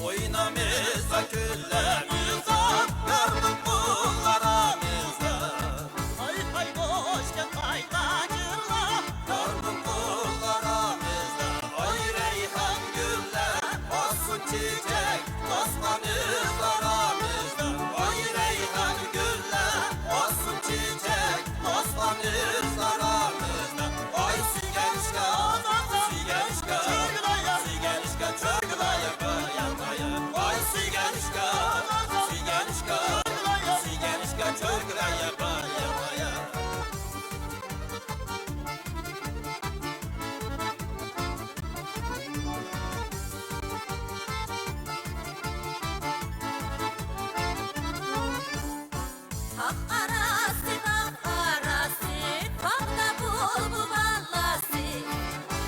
Oynamızda küllemizde, karnım kullarımızda. Hay hay hoşça kaydacırla, Karnım kullarımızda. Ay reyhan güller, olsun çiçek, toslanır aramızda. Ay reyhan güller, olsun çiçek, toslanır aramızda. Ay sigerişka, sigerişka, sigerişka, çörgülaya baya baya. Ay sigerişka, sigerişka, sigerişka, çörgülaya baya baya. Hak arası, hak arası, bakta bulbul ballası.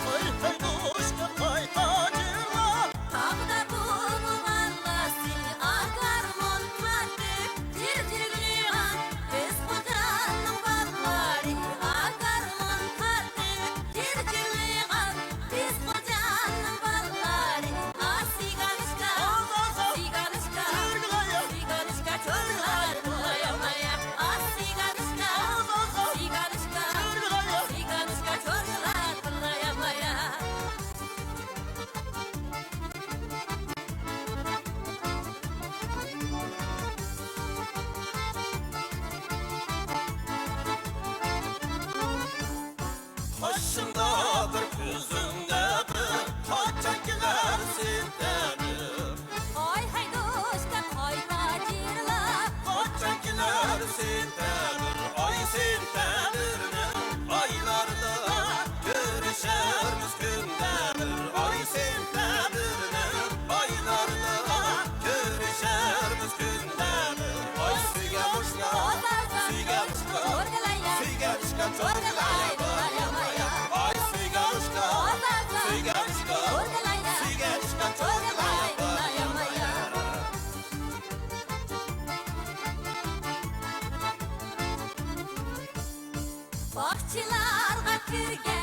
hay hay hoşça kaydacırla. Bakta bulbul ballası, akar montardı, tirtirli an, kız kocanın balları. Akar montardı, tirtirli an, kız kocanın balları. Ah sigarışka, sigarışka, sigarışka çocuklar bulayamaya. Ah sigarışka, sigarışka, sigarışka çocuklar bulayamaya. Başındadır, gözündedir, haçakiler sindedir. Ay hay doşka kaydacırla, Haçakiler sindedir, ay sindedir'in aylarda görüşermiz gündedir. Ay sindedir'in aylarda görüşermiz gündedir. Ay sigerişka, sigerişka, sigerişka, çorgalaya baya baya. Ay sigerişka, sigerişka, sigerişka, çorgalaya baya baya. Bakçılarga kirge